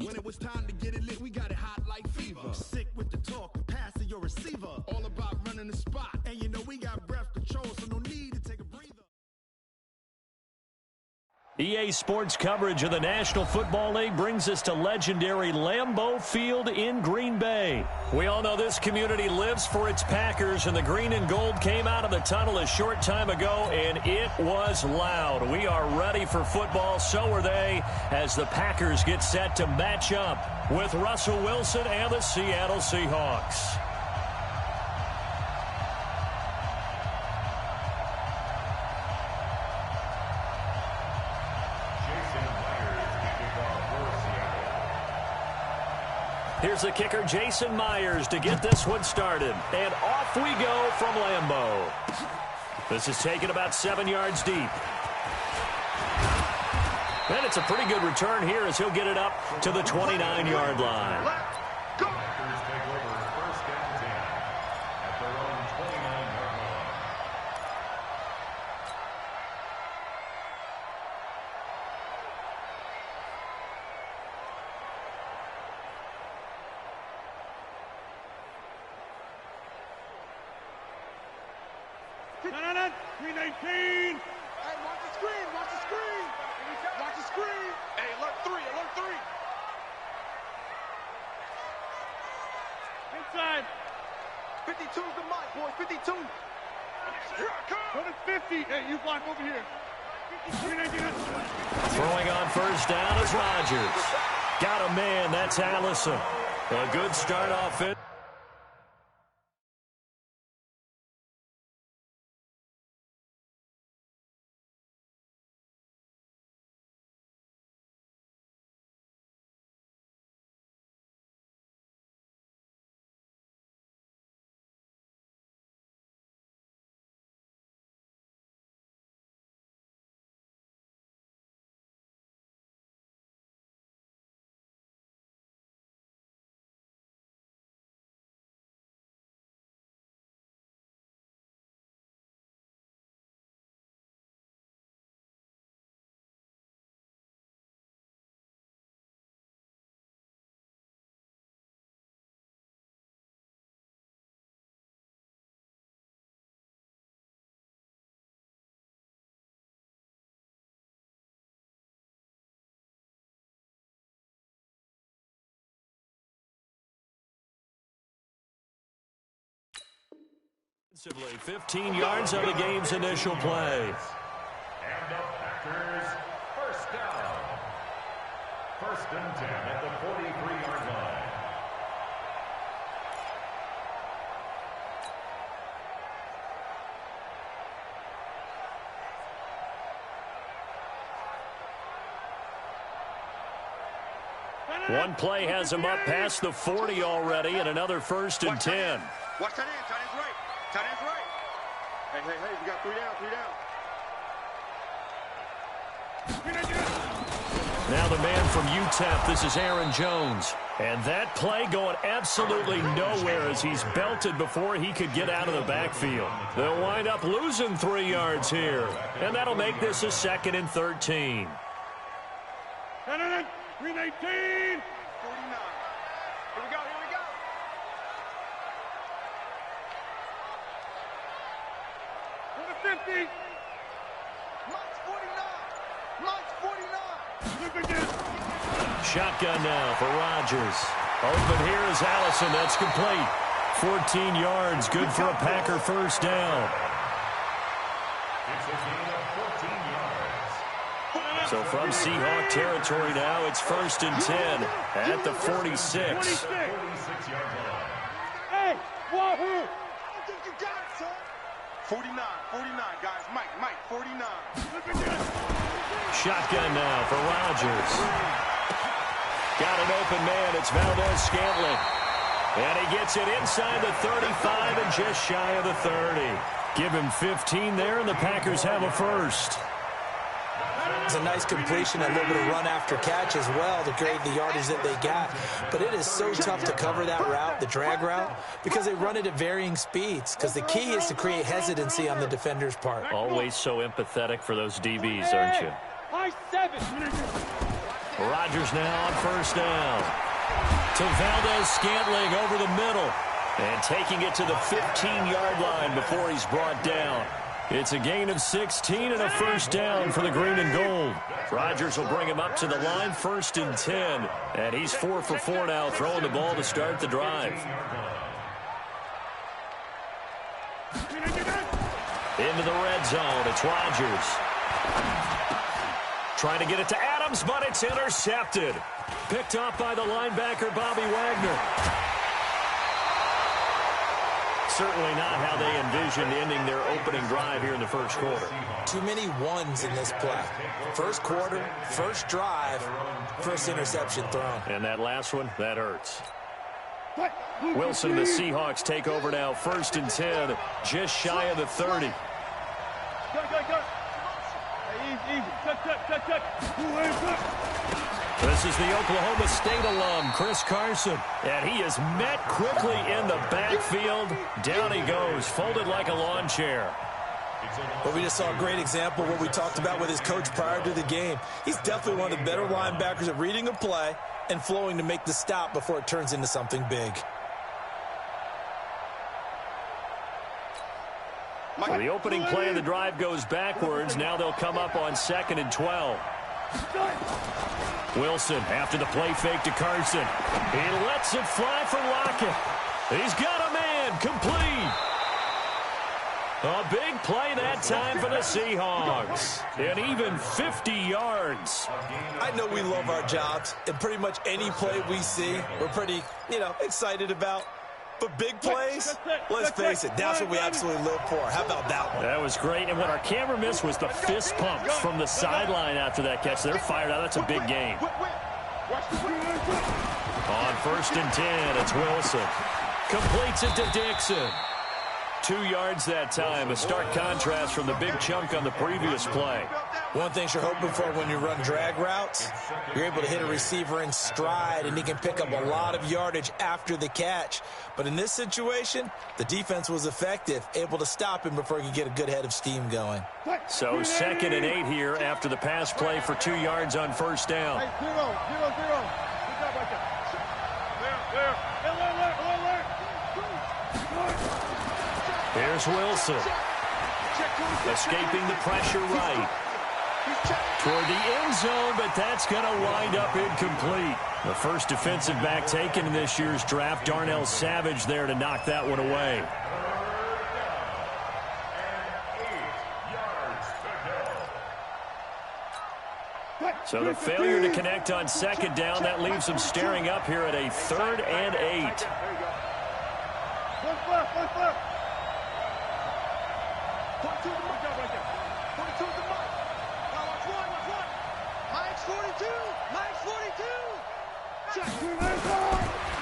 When it was time to get it lit, we got it hot like fever. Sick with the talk, passing your receiver. All about running the spot. And you know we got breath control, so no need to take a breather. EA Sports coverage of the National Football League brings us to legendary Lambeau Field in Green Bay. We all know this community lives for its Packers, and the green and gold came out of the tunnel a short time ago, and it was loud. We are ready for football, so are they, as the Packers get set to match up with Russell Wilson and the Seattle Seahawks. Here's the kicker, Jason Myers, to get this one started. And off we go from Lambeau. This is taken about 7 yards deep. And it's a pretty good return here as he'll get it up to the 29-yard line. Let's go! Packers take over first and 10 at their own 29-yard line. No, 319. Hey, watch the screen, watch the screen. Watch the screen. Hey, alert 3, alert 3. Inside. 52's the mic, boys, 52. Here I come. Go to 50. Hey, you block over here. 319. Throwing on first down is Rodgers. Got a man, that's Allison. A good start offense. Defensively, 15 yards on the game's initial play. And the Packers first down. First and 10 at the 43-yard line. One play has him up past the 40 already, and another first and 10. Watch tight end, tight end's right. Tight end's right. Hey, we got 3 down. Now the man from UTEP, this is Aaron Jones. And that play going absolutely nowhere as he's belted before he could get out of the backfield. They'll wind up losing 3 yards here, and that'll make this a 2nd and 13. 319. 49. Here we go. Go to 50. Mike's 49. Shotgun now for Rodgers. Open here is Allison. That's complete. 14 yards. Good for a Packer first down. It's a gain of 14 yards. So from Seahawk territory now, it's first and 10 at the 46. 46-yard line. Hey, wahoo! I think you got it, son. 49, guys. Mike, 49. Shotgun now for Rodgers. Got an open man. It's Valdez-Scantling. And he gets it inside the 35 and just shy of the 30. Give him 15 there, and the Packers have a first. It's a nice completion, a little bit of run after catch as well to create the yardage that they got. But it is so tough to cover that route, the drag route, because they run it at varying speeds. Because the key is to create hesitancy on the defender's part. Always so empathetic for those DBs, aren't you? High 7. Rodgers now on first down. To Valdez-Scantling over the middle. And taking it to the 15-yard line before he's brought down. It's a gain of 16 and a first down for the green and gold. Rodgers will bring him up to the line, 1st and 10. And he's 4 for 4 now, throwing the ball to start the drive. Into the red zone, it's Rodgers. Trying to get it to Adams, but it's intercepted. Picked off by the linebacker, Bobby Wagner. Certainly not how they envisioned ending their opening drive here in the first quarter. Too many ones in this play. First quarter, first drive, first interception thrown. And that last one, that hurts. Wilson and the Seahawks take over now, 1st and 10, just shy of the 30. Go. Easy. Cut. This is the Oklahoma State alum, Chris Carson. And he is met quickly in the backfield. Down he goes, folded like a lawn chair. But we just saw a great example of what we talked about with his coach prior to the game. He's definitely one of the better linebackers at reading a play and flowing to make the stop before it turns into something big. So the opening play of the drive goes backwards. Now they'll come up on 2nd and 12. Wilson after the play fake to Carson. He lets it fly for Lockett. He's got a man, complete. A big play that time for the Seahawks. And even 50 yards. I know we love our jobs, and pretty much any play we see, we're pretty, excited about. But big plays, let's face it, that's what we absolutely live for. How about that one? That was great. And what our camera missed was the fist pumps from the sideline after that catch. They're fired out. That's a big game. On 1st and 10, it's Wilson. Completes it to Dixon. 2 yards that time. A stark contrast from the big chunk on the previous play. One thing you're hoping for when you run drag routes, you're able to hit a receiver in stride, and he can pick up a lot of yardage after the catch. But in this situation, the defense was effective, able to stop him before he could get a good head of steam going. So 2nd and 8 here after the pass play for 2 yards on first down. Hey, 0. Good job right there. Here's Wilson. Escaping the pressure right. Toward the end zone, but that's going to wind up incomplete. The first defensive back taken in this year's draft, Darnell Savage there to knock that one away. So the failure to connect on 2nd down, that leaves them staring up here at a 3rd and 8.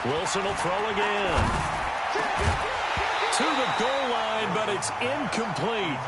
Wilson will throw again. To the goal line, but it's incomplete.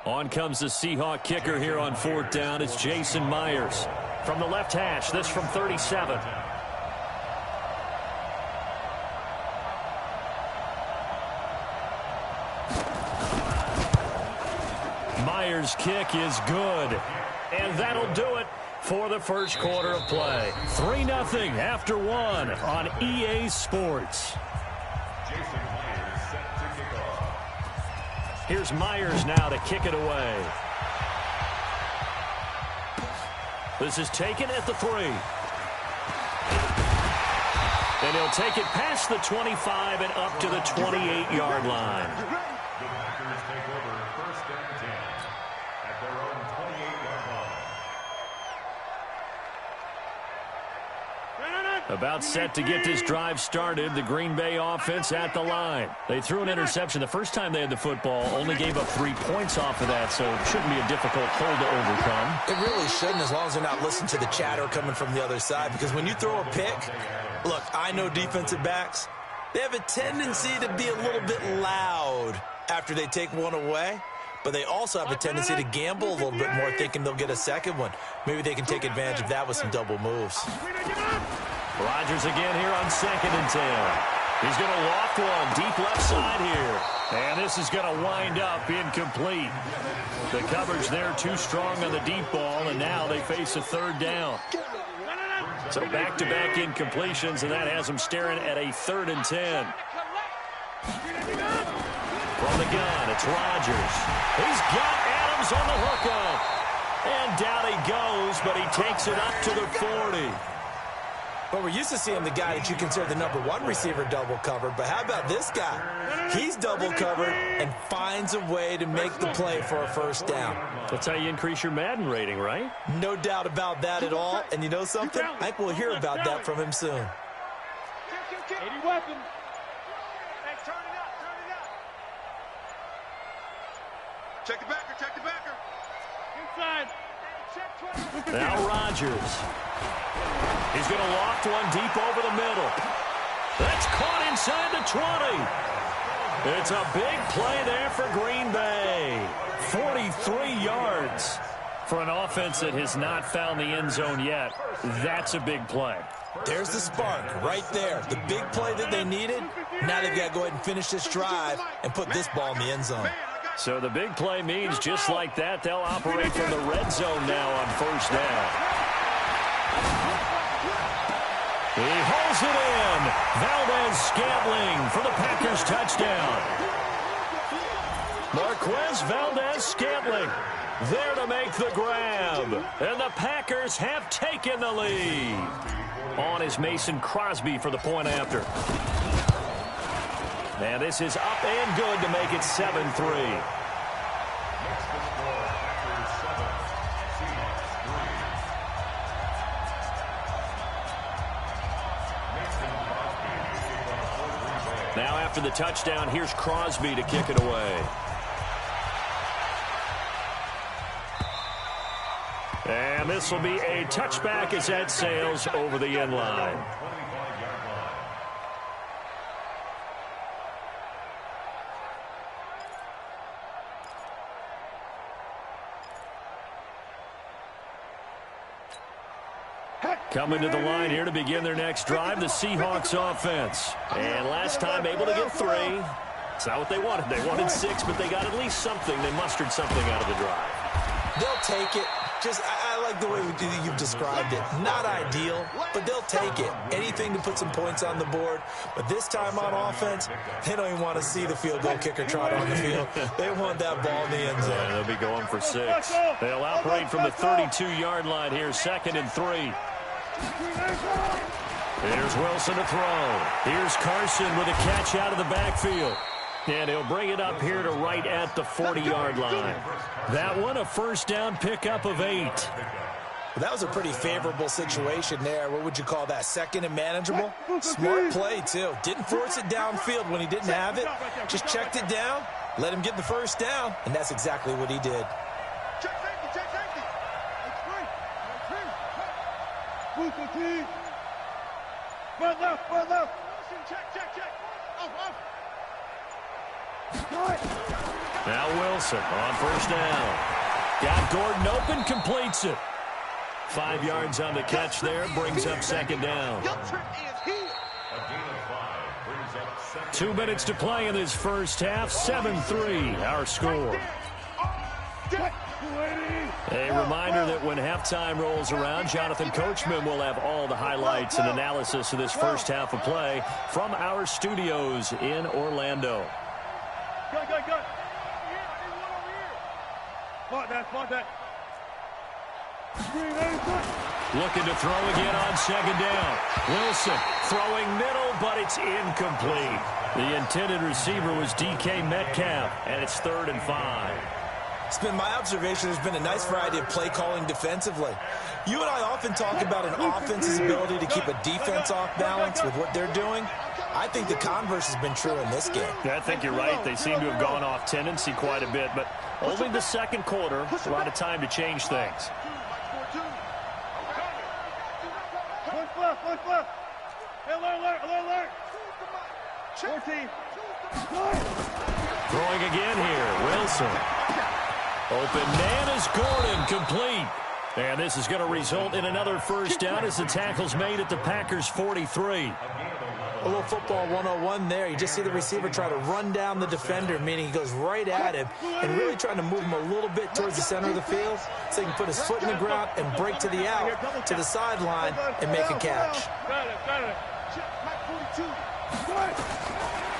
On comes the Seahawk kicker here on 4th down. It's Jason Myers. From the left hash, this from 37. Myers' kick is good. And that'll do it for the first quarter of play. 3-0 after 1 on EA Sports. Here's Myers now to kick it away. This is taken at the 3. And he'll take it past the 25 and up to the 28-yard line. The Packers take over 1st and 10 at their own 28-yard line. About set to get this drive started, the Green Bay offense at the line. They threw an interception the first time they had the football, only gave up 3 points off of that, so it shouldn't be a difficult hole to overcome. It really shouldn't, as long as they're not listening to the chatter coming from the other side, because when you throw a pick, look, I know defensive backs, they have a tendency to be a little bit loud after they take one away, but they also have a tendency to gamble a little bit more, thinking they'll get a second one. Maybe they can take advantage of that with some double moves. Rodgers again here on 2nd and 10. He's going to loft one deep left side here. And this is going to wind up incomplete. The coverage there too strong on the deep ball, and now they face a 3rd down. So back-to-back incompletions, and that has them staring at a 3rd and 10. From the gun, it's Rodgers. He's got Adams on the hookup. And down he goes, but he takes it up to the 40. Well, we're used to seeing the guy that you consider the #1 receiver double covered, but how about this guy? He's double covered and finds a way to make the play for a 1st down. That's how you increase your Madden rating, right? No doubt about that at all. And you know something? I think we'll hear about that from him soon. 80 weapons. Hey, turn it up, turn it up. Check the backer, check the backer. Inside. Now Rodgers. He's going to loft one deep over the middle. That's caught inside the 20. It's a big play there for Green Bay. 43 yards for an offense that has not found the end zone yet. That's a big play. There's the spark right there. The big play that they needed. Now they've got to go ahead and finish this drive and put this ball in the end zone. So the big play means just like that, they'll operate from the red zone now on 1st down. He holds it in. Valdez-Scantling for the Packers touchdown. Marquez Valdez-Scantling there to make the grab. And the Packers have taken the lead. On is Mason Crosby for the point after. And this is up and good to make it 7-3. Now after the touchdown, here's Crosby to kick it away. And this will be a touchback as that sails over the end line. Coming to the line here to begin their next drive, the Seahawks offense. And last time able to get 3. It's not what they wanted. They wanted 6, but they got at least something. They mustered something out of the drive. They'll take it. I like the way you've described it. Not ideal, but they'll take it. Anything to put some points on the board. But this time on offense, they don't even want to see the field goal kicker trot on the field. They want that ball in the end zone. Yeah, they'll be going for 6. They'll operate from the 32-yard line here, 2nd and 3. Here's Wilson to throw. Here's Carson with a catch out of the backfield. And he'll bring it up here to right at the 40-yard line. That one, a 1st down pickup of 8. Well, that was a pretty favorable situation there. What would you call that? 2nd and manageable? Smart play, too. Didn't force it downfield when he didn't have it. Just checked it down, let him get the 1st down, and that's exactly what he did. Check safety, check safety. It's free. Move the team. Front left, front left. Check, check, check. Off. Now Wilson on 1st down. Got Gordon open, completes it. 5 yards on the catch there, brings up 2nd down. 2 minutes to play in this first half, 7-3 our score. A reminder that when halftime rolls around, Jonathan Coachman will have all the highlights and analysis of this first half of play from our studios in Orlando. Go. Spot that. Screen, Looking to throw again on second down. Wilson throwing middle, but it's incomplete. The intended receiver was DK Metcalf, and it's 3rd and 5. It's been my observation there's been a nice variety of play calling defensively. You and I often talk about an offense's ability to keep a defense off balance with what they're doing. I think the converse has been true in this game. Yeah, I think you're right. They seem to have gone off tendency quite a bit, but only the second quarter, a lot of time to change things. Look left. Alert. 14. Throwing again here, Wilson. Open man is Gordon, complete. And this is going to result in another first down as the tackle's made at the Packers' 43. A little football 101 there. You just see the receiver try to run down the defender, meaning he goes right at him and really trying to move him a little bit towards the center of the field so he can put his foot in the ground and break to the out, to the sideline, and make a catch.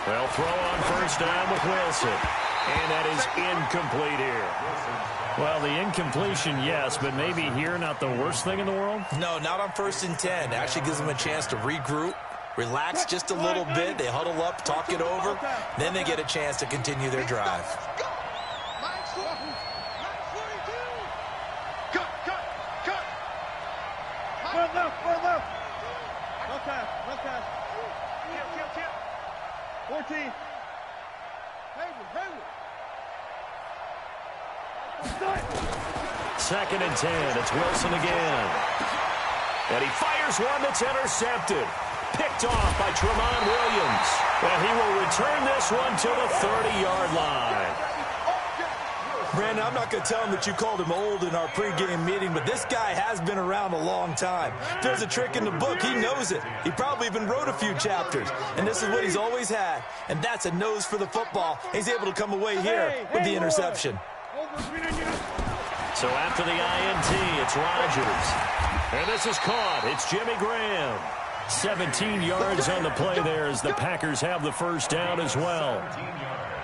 Well, throw on first down with Wilson. And that is incomplete here. Well, the incompletion, yes, but maybe here not the worst thing in the world? No, not on 1st and 10. Actually gives them a chance to regroup, relax just a little bit. They huddle up, talk it over. Then they get a chance to continue their drive. One left. Left pass. 14. Second and 10. It's Wilson again. And he fires one that's intercepted. Picked off by Tramon Williams. And he will return this one to the 30-yard line. Brandon, I'm not going to tell him that you called him old in our pregame meeting, but this guy has been around a long time. If there's a trick in the book, he knows it. He probably even wrote a few chapters, and this is what he's always had, and that's a nose for the football. He's able to come away here with the interception. So after the INT, it's Rodgers. And this is caught. It's Jimmy Graham. 17 yards on the play there as the Packers have the first down as well.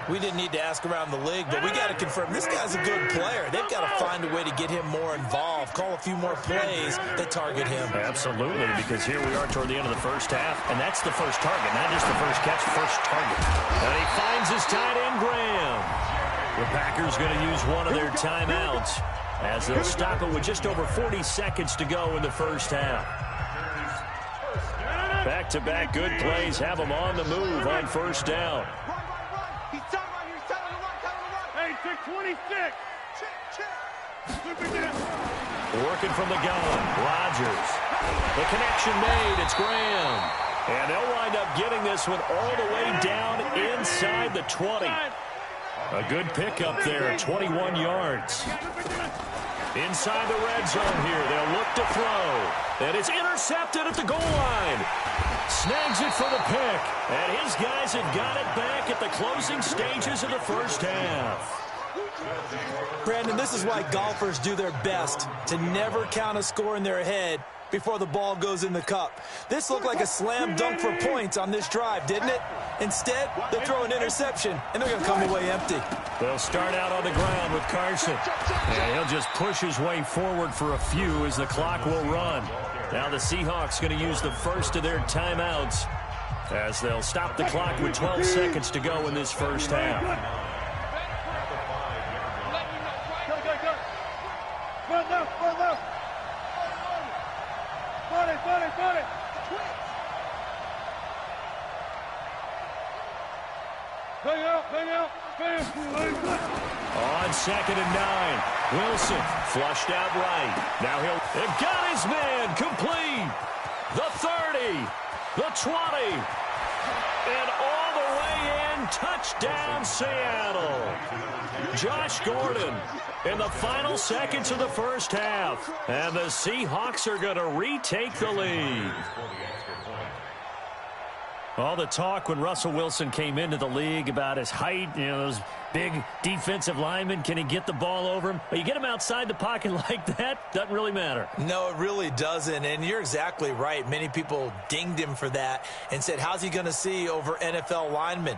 We didn't need to ask around the league, but we got to confirm this guy's a good player. They've got to find a way to get him more involved, call a few more plays that target him. Absolutely, because here we are toward the end of the first half, and that's the first target, not just the first catch, first target. And he finds his tight end, Graham. The Packers going to use one of their timeouts as they'll stop it with just over 40 seconds to go in the first half. Back-to-back good plays have them on the move on first down. He's tight right here. He's tight on the right. Hey, 626. Check. Working from the gun. Rodgers. The connection made. It's Graham. And they'll wind up getting this one all the way down inside the 20. A good pickup there, 21 yards. Inside the red zone here, they'll look to throw. And it's intercepted at the goal line. Snags it for the pick. And his guys had got it back at the closing stages of the first half. Brandon, this is why golfers do their best to never count a score in their head before the ball goes in the cup. This looked like a slam dunk for points on this drive, didn't it? Instead, they'll throw an interception, and they're going to come away empty. They'll start out on the ground with Carson. And he'll just push his way forward for a few as the clock will run. Now the Seahawks going to use the first of their timeouts as they'll stop the clock with 12 seconds to go in this first half. Front left. Buddy. Bang out. On 2nd and 9, Wilson flushed out right. Now they've got his man complete. The 30, the 20, and all the way in, touchdown Seattle. Josh Gordon in the final seconds of the first half. And the Seahawks are going to retake the lead. All the talk when Russell Wilson came into the league about his height, those big defensive linemen, can he get the ball over him? But you get him outside the pocket like that, doesn't really matter. No, it really doesn't, and you're exactly right. Many people dinged him for that and said, how's he going to see over NFL linemen?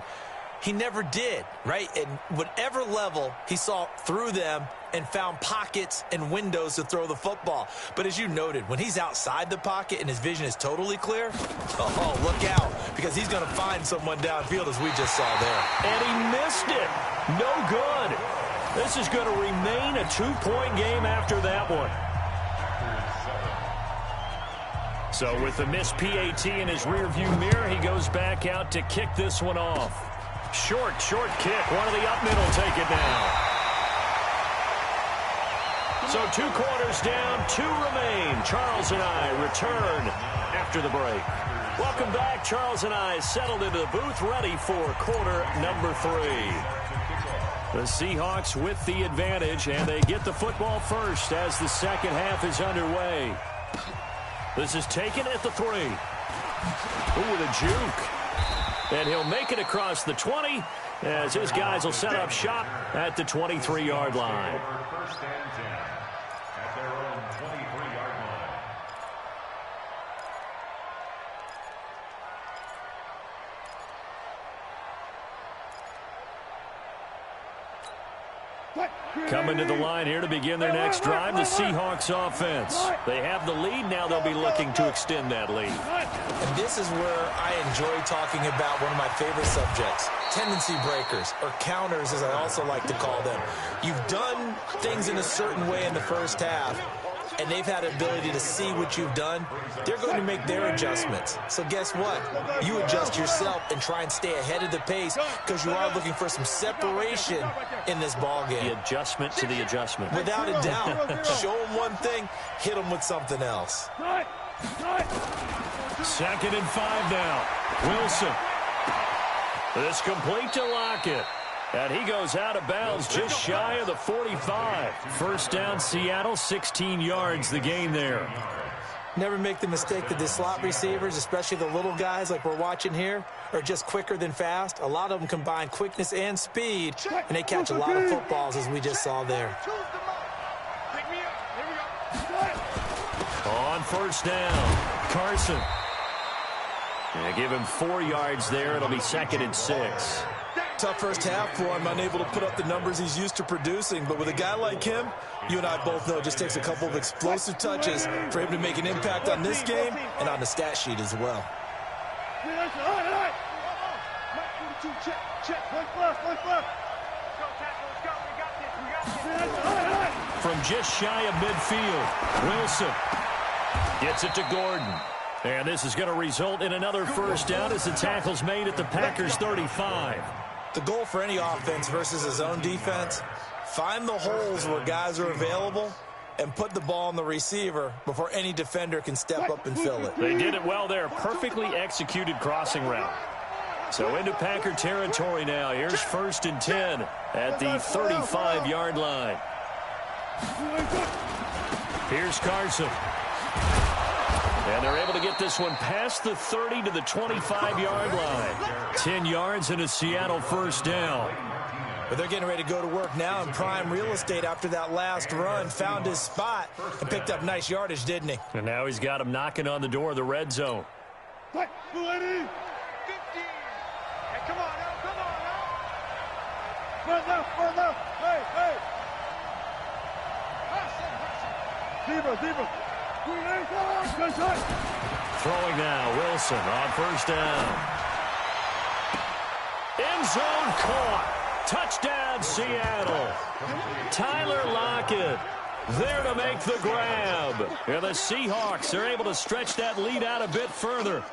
he never did, right? And whatever level, he saw through them and found pockets and windows to throw the football. But as you noted, when he's outside the pocket and his vision is totally clear, oh, look out, because he's going to find someone downfield, as we just saw there. And he missed it. No good. This is going to remain a 2-point game after that one. So with the missed PAT in his rearview mirror, he goes back out to kick this one off. Short kick. One of the up middle take it now. So 2 quarters down, 2 remain. Charles and I return after the break. Welcome back. Charles and I settled into the booth, ready for quarter number 3. The Seahawks with the advantage, and they get the football first as the second half is underway. This is taken at the 3. Ooh, with a juke. And he'll make it across the 20 as his guys will set up shop at the 23-yard line. First and 10 at their own 23-yard line. Coming to the line here to begin their next drive, the Seahawks offense. They have the lead. Now they'll be looking to extend that lead. And this is where I enjoy talking about one of my favorite subjects, tendency breakers, or counters as I also like to call them. You've done things in a certain way in the first half, and they've had the ability to see what you've done. They're going to make their adjustments. So guess what? You adjust yourself and try and stay ahead of the pace because you are looking for some separation in this ball game. The adjustment to the adjustment. Without a doubt. Show them one thing, hit them with something else. 2nd and 5 now. Wilson. This complete to Lockett. And he goes out of bounds just shy of the 45. First down, Seattle, 16 yards the gain there. Never make the mistake that the slot receivers, especially the little guys like we're watching here, are just quicker than fast. A lot of them combine quickness and speed, and they catch a lot of footballs, as we just saw there. On first down, Carson. And give him 4 yards there. It'll be 2nd and 6. Tough first half for him, unable to put up the numbers he's used to producing. But with a guy like him, you and I both know it just takes a couple of explosive touches for him to make an impact on this game and on the stat sheet as well. From just shy of midfield, Wilson gets it to Gordon. And this is going to result in another first down as the tackle's made at the Packers' 35. The goal for any offense versus his own defense, find the holes where guys are available and put the ball on the receiver before any defender can step up and fill it. They did it well there. Perfectly executed crossing route. So into Packer territory now. Here's 1st and 10 at the 35-yard line. Here's Carson. And they're able to get this one past the 30 to the 25-yard line. 10 yards and a Seattle first down. But they're getting ready to go to work now in prime real estate after that last run. Found his spot and picked up nice yardage, didn't he? And now he's got him knocking on the door of the red zone. 50. Hey, come on now, come on now. Front left. Hey. Zebra. Throwing now, Wilson on first down. End zone caught. Touchdown, Seattle. Tyler Lockett there to make the grab. And the Seahawks are able to stretch that lead out a bit further.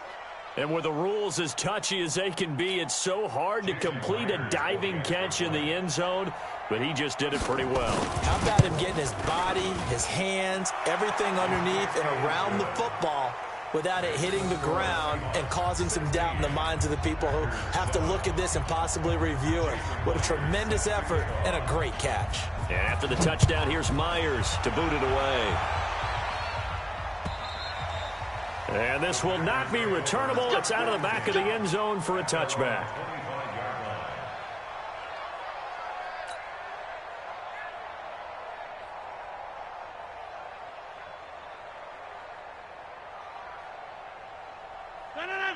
And with the rules as touchy as they can be, it's so hard to complete a diving catch in the end zone, but he just did it pretty well. How about him getting his body, his hands, everything underneath and around the football without it hitting the ground and causing some doubt in the minds of the people who have to look at this and possibly review it. What a tremendous effort and a great catch. And after the touchdown, here's Myers to boot it away. And this will not be returnable. It's out of the back of the end zone for a touchback.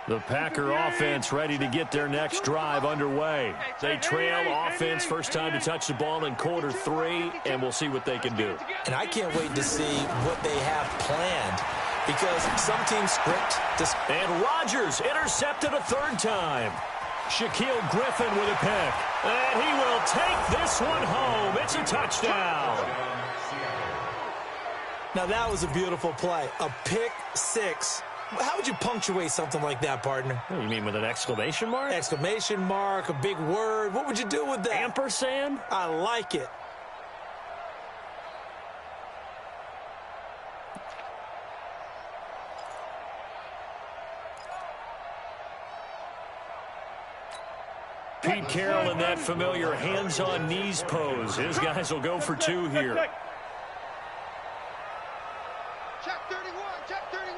The Packer offense ready to get their next drive underway. They trail offense first time to touch the ball in quarter 3, and we'll see what they can do. And I can't wait to see what they have planned, because some teams script this. And Rodgers intercepted a third time. Shaquille Griffin with a pick. And he will take this one home. It's a touchdown. Now that was a beautiful play. A pick 6. How would you punctuate something like that, partner? You mean with an exclamation mark? Exclamation mark, a big word. What would you do with that? Ampersand? I like it. Pete Carroll in that familiar hands-on-knees pose. His guys will go for 2 here. Check 31, check 31.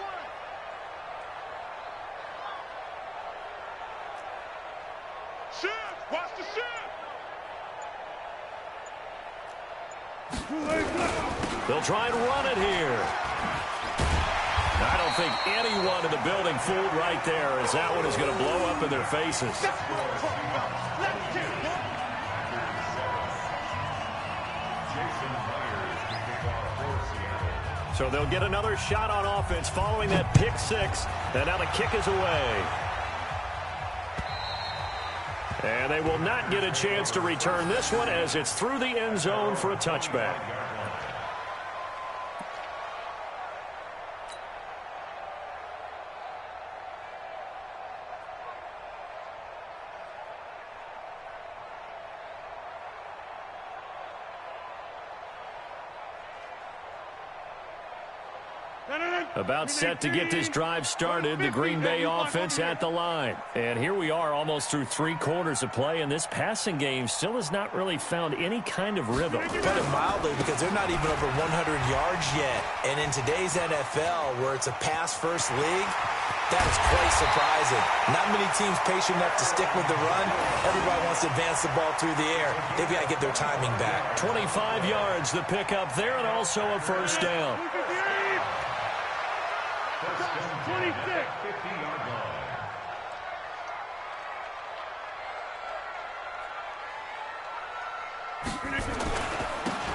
Shift, watch the shift. They'll try and run it here. I don't think anyone in the building fooled right there, as that one is going to blow up in their faces. So they'll get another shot on offense following that pick 6, and now the kick is away. And they will not get a chance to return this one, as it's through the end zone for a touchback. About set to get this drive started, the Green Bay offense at the line. And here we are almost through 3 quarters of play, and this passing game still has not really found any kind of rhythm. Put it mildly, because they're not even over 100 yards yet. And in today's NFL, where it's a pass-first league, that is quite surprising. Not many teams patient enough to stick with the run. Everybody wants to advance the ball through the air. They've got to get their timing back. 25 yards, the pickup there, and also a first down. 26. 50-yard line.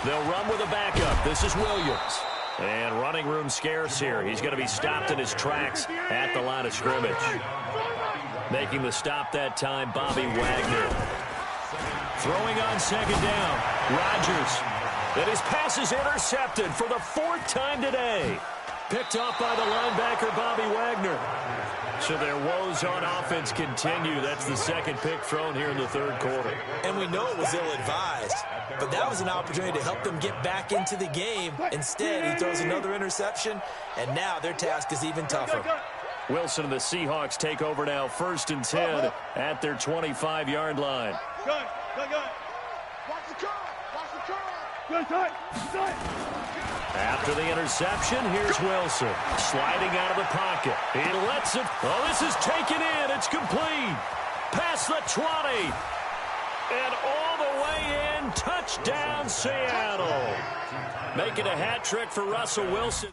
They'll run with a backup. This is Williams. And running room scarce here. He's going to be stopped in his tracks at the line of scrimmage. Making the stop that time, Bobby Wagner. Throwing on second down, Rodgers. And his pass is intercepted for the 4th time today. Picked off by the linebacker, Bobby Wagner. So their woes on offense continue. That's the 2nd pick thrown here in the 3rd quarter. And we know it was ill-advised, but that was an opportunity to help them get back into the game. Instead, he throws another interception, and now their task is even tougher. Wilson and the Seahawks take over now, 1st and 10 at their 25-yard line. Gun. Watch the curl, watch the curl. Good, tight. After the interception, here's Wilson. Sliding out of the pocket. He lets it. Oh, this is taken in. It's complete. Past the 20. And all the way in. Touchdown, Seattle. Making a hat trick for Russell Wilson.